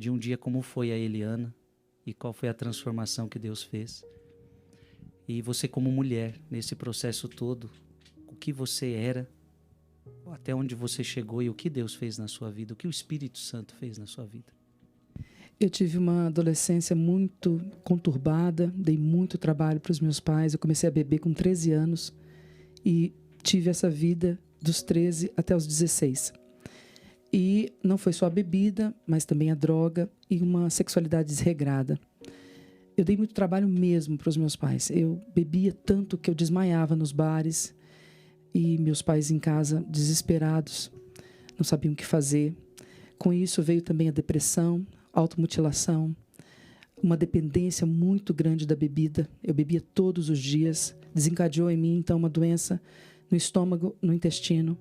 de um dia como foi a Eliana e qual foi a transformação que Deus fez. E você como mulher, nesse processo todo, o que você era, até onde você chegou e o que Deus fez na sua vida, o que o Espírito Santo fez na sua vida. Eu tive uma adolescência muito conturbada, dei muito trabalho para os meus pais. Eu comecei a beber com 13 anos e tive essa vida dos 13 até os 16. E não foi só a bebida, mas também a droga e uma sexualidade desregrada. Eu dei muito trabalho mesmo para os meus pais. Eu bebia tanto que eu desmaiava nos bares e meus pais em casa desesperados, não sabiam o que fazer. Com isso veio também a depressão, automutilação, uma dependência muito grande da bebida. Eu bebia todos os dias, desencadeou em mim então uma doença no estômago, no intestino.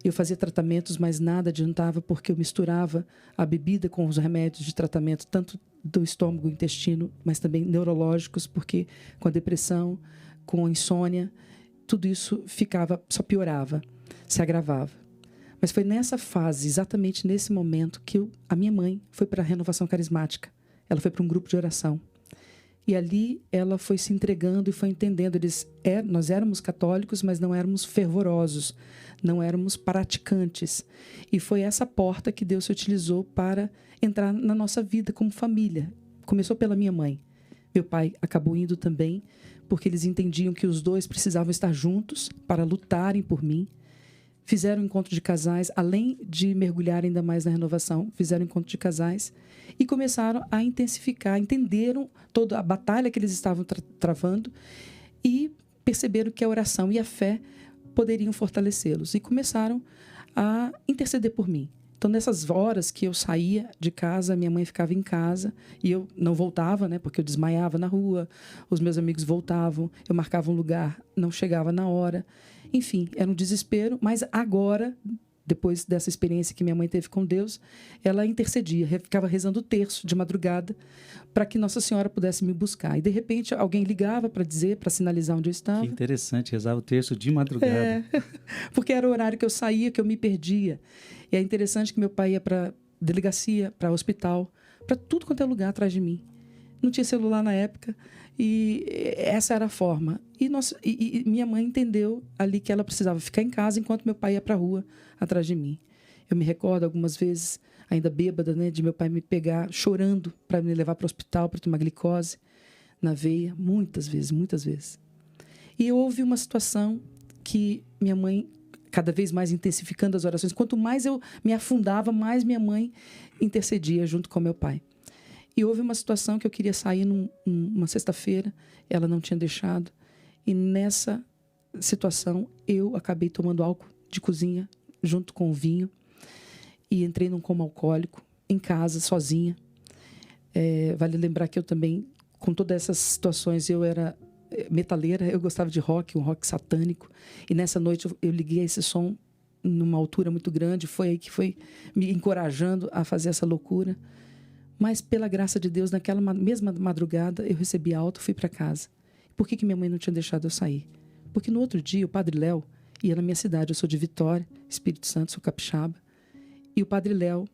Eu fazia tratamentos, mas nada adiantava porque eu misturava a bebida com os remédios de tratamento, tanto do estômago, intestino, mas também neurológicos, porque com a depressão, com a insônia, tudo isso só piorava, se agravava. Mas foi nessa fase, exatamente nesse momento, que a minha mãe foi para a Renovação Carismática. Ela foi para um grupo de oração. E ali ela foi se entregando e foi entendendo. Nós éramos católicos, mas não éramos fervorosos, não éramos praticantes. E foi essa porta que Deus se utilizou para entrar na nossa vida como família. Começou pela minha mãe. Meu pai acabou indo também, porque eles entendiam que os dois precisavam estar juntos para lutarem por mim. Fizeram um encontro de casais, além de mergulhar ainda mais na renovação, fizeram um encontro de casais e começaram a intensificar, entenderam toda a batalha que eles estavam travando e perceberam que a oração e a fé poderiam fortalecê-los e começaram a interceder por mim. Então, nessas horas que eu saía de casa, minha mãe ficava em casa e eu não voltava, né, porque eu desmaiava na rua, os meus amigos voltavam, eu marcava um lugar, não chegava na hora. Enfim, era um desespero, mas agora, depois dessa experiência que minha mãe teve com Deus, ela intercedia, ficava rezando o terço de madrugada para que Nossa Senhora pudesse me buscar. E, de repente, alguém ligava para dizer, para sinalizar onde eu estava. Que interessante, rezar o terço de madrugada. Porque era o horário que eu saía, que eu me perdia. E é interessante que meu pai ia para delegacia, para hospital, para tudo quanto é lugar atrás de mim. Não tinha celular na época. E essa era a forma. E minha mãe entendeu ali que ela precisava ficar em casa enquanto meu pai ia para a rua atrás de mim. Eu me recordo algumas vezes, ainda bêbada, né, de meu pai me pegar chorando para me levar para o hospital para tomar glicose na veia, muitas vezes, muitas vezes. E houve uma situação que minha mãe, cada vez mais intensificando as orações, quanto mais eu me afundava, mais minha mãe intercedia junto com meu pai. E houve uma situação que eu queria sair numa sexta-feira, ela não tinha deixado. E nessa situação, eu acabei tomando álcool de cozinha, junto com o vinho. E entrei num coma alcoólico, em casa, sozinha. Vale lembrar que eu também, com todas essas situações, eu era metaleira, eu gostava de rock, um rock satânico. E nessa noite eu liguei esse som numa altura muito grande. Foi aí que foi me encorajando a fazer essa loucura. Mas, pela graça de Deus, naquela mesma madrugada, eu recebi alta e fui para casa. Por que minha mãe não tinha deixado eu sair? Porque no outro dia, o Padre Léo ia na minha cidade. Eu sou de Vitória, Espírito Santo, sou capixaba. E o Padre Léo,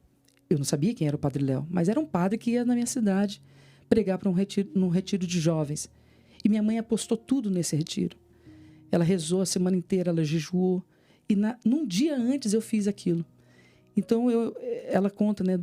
eu não sabia quem era o Padre Léo, mas era um padre que ia na minha cidade pregar para num retiro de jovens. E minha mãe apostou tudo nesse retiro. Ela rezou a semana inteira, ela jejuou. E num dia antes eu fiz aquilo. Então, ela conta, né,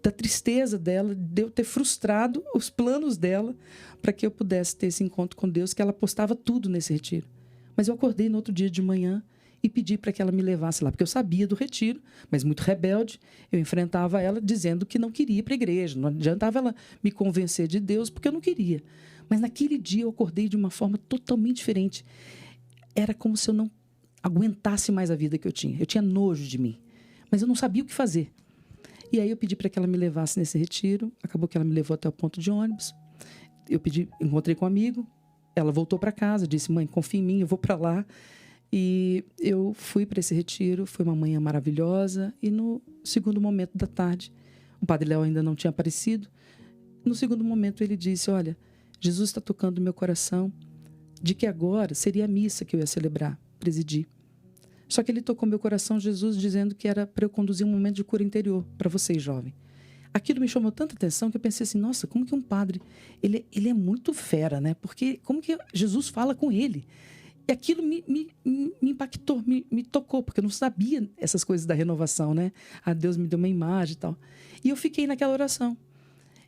da tristeza dela, de eu ter frustrado os planos dela para que eu pudesse ter esse encontro com Deus, que ela apostava tudo nesse retiro. Mas eu acordei no outro dia de manhã e pedi para que ela me levasse lá, porque eu sabia do retiro, mas muito rebelde, eu enfrentava ela dizendo que não queria ir para a igreja, não adiantava ela me convencer de Deus, porque eu não queria. Mas naquele dia eu acordei de uma forma totalmente diferente. Era como se eu não aguentasse mais a vida que eu tinha nojo de mim. Mas eu não sabia o que fazer. E aí eu pedi para que ela me levasse nesse retiro. Acabou que ela me levou até o ponto de ônibus. Encontrei com um amigo. Ela voltou para casa, disse: mãe, confia em mim, eu vou para lá. E eu fui para esse retiro. Foi uma manhã maravilhosa. E no segundo momento da tarde, o Padre Léo ainda não tinha aparecido. No segundo momento ele disse: olha, Jesus está tocando no meu coração de que agora seria a missa que eu ia celebrar, presidir. Só que ele tocou meu coração, Jesus, dizendo que era para eu conduzir um momento de cura interior para vocês, jovem. aquilo me chamou tanta atenção que eu pensei assim, nossa, como que um padre, ele é muito fera, né? Porque como que Jesus fala com ele? E aquilo me impactou, me tocou, porque eu não sabia essas coisas da renovação, né? Ah, Deus me deu uma imagem e tal. E eu fiquei naquela oração.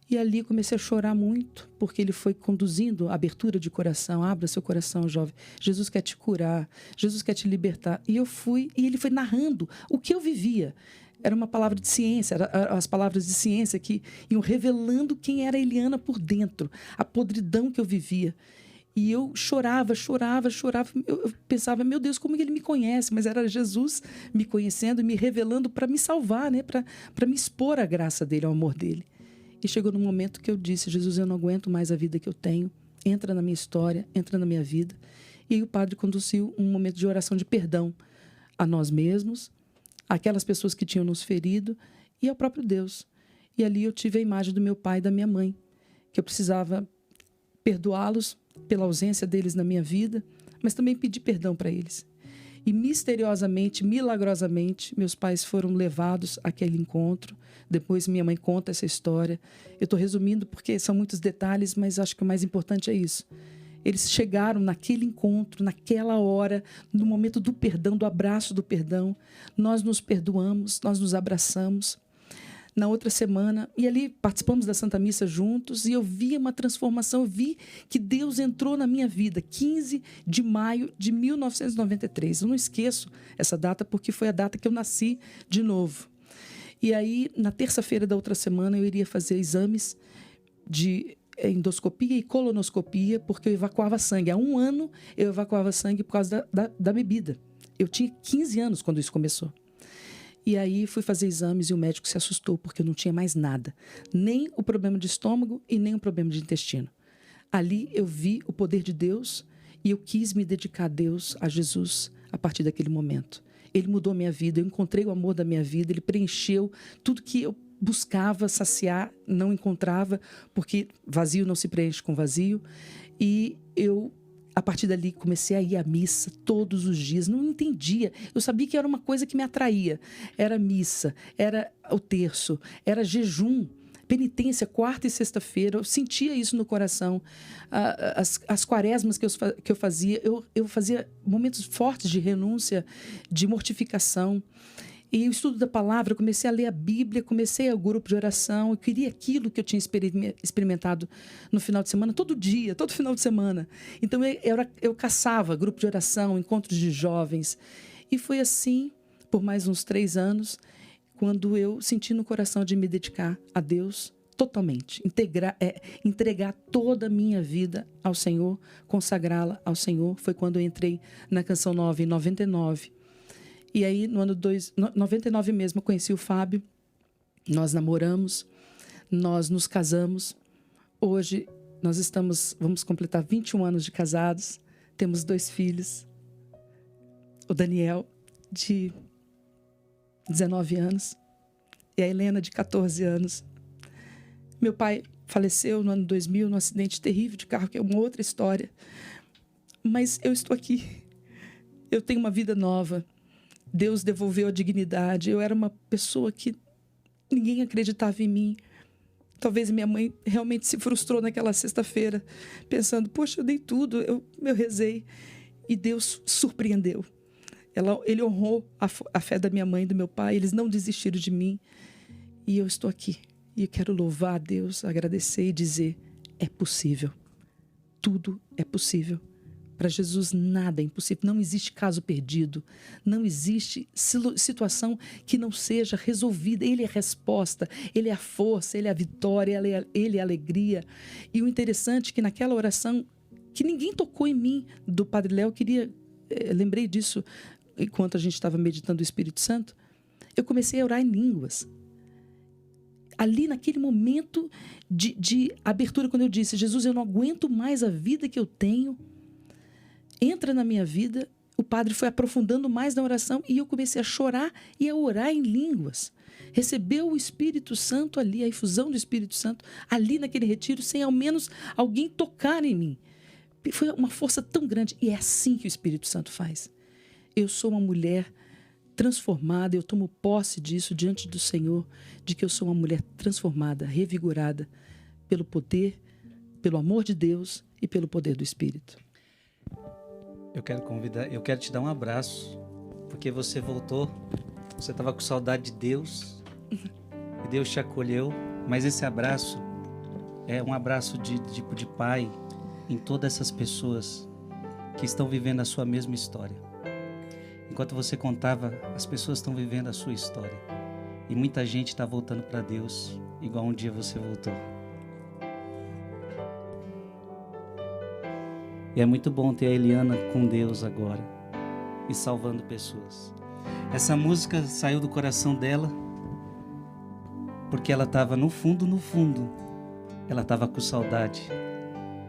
E ali eu comecei a chorar muito, porque ele foi conduzindo a abertura de coração. Abra seu coração, jovem. Jesus quer te curar, Jesus quer te libertar. E eu fui, e ele foi narrando o que eu vivia. Era uma palavra de ciência, as palavras de ciência que iam revelando quem era a Eliana por dentro, a podridão que eu vivia. E eu chorava. Eu pensava, meu Deus, como ele me conhece? Mas era Jesus me conhecendo, me revelando para me salvar, né? Para me expor à graça dele, ao amor dele. E chegou no momento que eu disse, Jesus, eu não aguento mais a vida que eu tenho. Entra na minha história, entra na minha vida. E aí o padre conduziu um momento de oração de perdão a nós mesmos, aquelas pessoas que tinham nos ferido e ao próprio Deus. E ali eu tive a imagem do meu pai e da minha mãe, que eu precisava perdoá-los pela ausência deles na minha vida, mas também pedir perdão para eles. E misteriosamente, milagrosamente, meus pais foram levados àquele encontro. Depois minha mãe conta essa história. Eu estou resumindo porque são muitos detalhes, mas acho que o mais importante é isso. Eles chegaram naquele encontro, naquela hora, no momento do perdão, do abraço do perdão. Nós nos perdoamos, nós nos abraçamos. Na outra semana, e ali participamos da Santa Missa juntos, e eu vi uma transformação, eu vi que Deus entrou na minha vida, 15 de maio de 1993. Eu não esqueço essa data, porque foi a data que eu nasci de novo. E aí, na terça-feira da outra semana, eu iria fazer exames de endoscopia e colonoscopia, porque eu evacuava sangue. Há 1 ano, eu evacuava sangue por causa da bebida. Eu tinha 15 anos quando isso começou. E aí fui fazer exames e o médico se assustou, porque eu não tinha mais nada. Nem o problema de estômago e nem o problema de intestino. Ali eu vi o poder de Deus e eu quis me dedicar a Deus, a Jesus, a partir daquele momento. Ele mudou a minha vida, eu encontrei o amor da minha vida, ele preencheu tudo que eu buscava saciar, não encontrava, porque vazio não se preenche com vazio. E eu, a partir dali, comecei a ir à missa todos os dias. Não entendia. Eu sabia que era uma coisa que me atraía. Era missa, era o terço, era jejum, penitência, quarta e sexta-feira. Eu sentia isso no coração. As quaresmas que eu fazia, eu fazia momentos fortes de renúncia, de mortificação. E o estudo da palavra, eu comecei a ler a Bíblia, comecei o grupo de oração, eu queria aquilo que eu tinha experimentado no final de semana, todo dia, todo final de semana. Então eu caçava grupo de oração, encontros de jovens. E foi assim, por mais uns 3 anos, quando eu senti no coração de me dedicar a Deus totalmente, entregar toda a minha vida ao Senhor, consagrá-la ao Senhor. Foi quando eu entrei na Canção Nova, em 99. E aí, no ano 99 mesmo, eu conheci o Fábio, nós namoramos, nós nos casamos. Hoje, vamos completar 21 anos de casados, temos 2 filhos, o Daniel, de 19 anos, e a Helena, de 14 anos. Meu pai faleceu no ano 2000, num acidente terrível de carro, que é uma outra história. Mas eu estou aqui, eu tenho uma vida nova. Deus devolveu a dignidade. Eu era uma pessoa que ninguém acreditava em mim. Talvez minha mãe realmente se frustrou naquela sexta-feira, pensando, poxa, eu dei tudo, eu rezei. E Deus surpreendeu. Ele honrou a fé da minha mãe e do meu pai, eles não desistiram de mim. E eu estou aqui. E eu quero louvar a Deus, agradecer e dizer, é possível. Tudo é possível. Para Jesus nada é impossível, não existe caso perdido, não existe situação que não seja resolvida. Ele é a resposta, Ele é a força, Ele é a vitória, Ele é a alegria. E o interessante é que naquela oração, que ninguém tocou em mim, do Padre Léo, lembrei disso enquanto a gente estava meditando o Espírito Santo, eu comecei a orar em línguas. Ali naquele momento de abertura, quando eu disse, Jesus, eu não aguento mais a vida que eu tenho, entra na minha vida. O padre foi aprofundando mais na oração e eu comecei a chorar e a orar em línguas. Recebeu o Espírito Santo ali, a infusão do Espírito Santo, ali naquele retiro, sem ao menos alguém tocar em mim. Foi uma força tão grande. E é assim que o Espírito Santo faz. Eu sou uma mulher transformada. Eu tomo posse disso diante do Senhor, de que eu sou uma mulher transformada, revigorada pelo poder, pelo amor de Deus e pelo poder do Espírito. Eu quero te dar um abraço, porque você voltou, você estava com saudade de Deus, e Deus te acolheu, mas esse abraço é um abraço de pai em todas essas pessoas que estão vivendo a sua mesma história. Enquanto você contava, as pessoas estão vivendo a sua história. E muita gente está voltando para Deus, igual um dia você voltou. E é muito bom ter a Eliana com Deus agora e salvando pessoas. Essa música saiu do coração dela porque ela estava no fundo, ela estava com saudade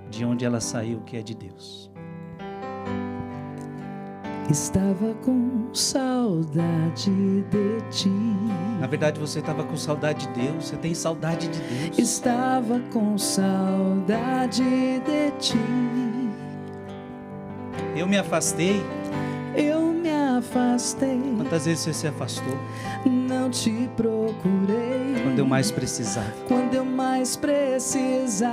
de onde ela saiu, que é de Deus. Estava com saudade de ti. Na verdade, você estava com saudade de Deus. Você tem saudade de Deus. Estava com saudade de ti. Eu me afastei. Eu me afastei. Quantas vezes você se afastou? Não te procurei. Quando eu mais precisava. Quando eu mais precisava.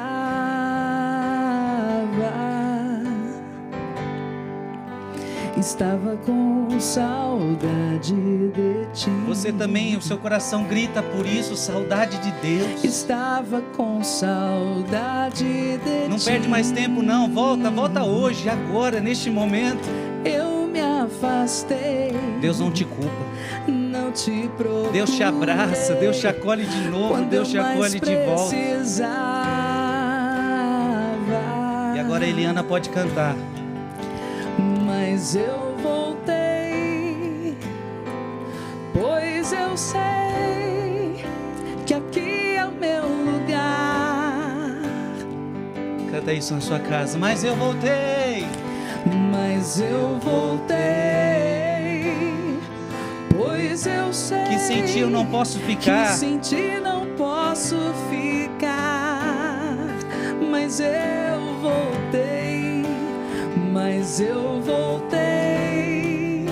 Estava com saudade de ti. Você também, o seu coração grita por isso, saudade de Deus. Estava com saudade de ti. Não perde mais tempo não, volta hoje, agora, neste momento. Eu me afastei. Deus não te culpa. Não te procurei. Deus te abraça, Deus te acolhe de novo, quando Deus te acolhe de volta. E agora a Eliana pode cantar. Mas eu voltei, pois eu sei que aqui é o meu lugar. Canta isso na sua casa. Mas eu voltei. Mas eu voltei, pois eu sei que sem ti eu não posso ficar. Que sem ti não posso ficar. Mas eu voltei, mas eu voltei,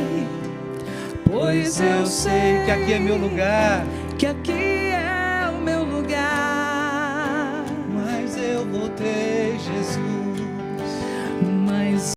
pois eu sei que aqui é meu lugar. Que aqui é o meu lugar. Mas eu voltei, Jesus.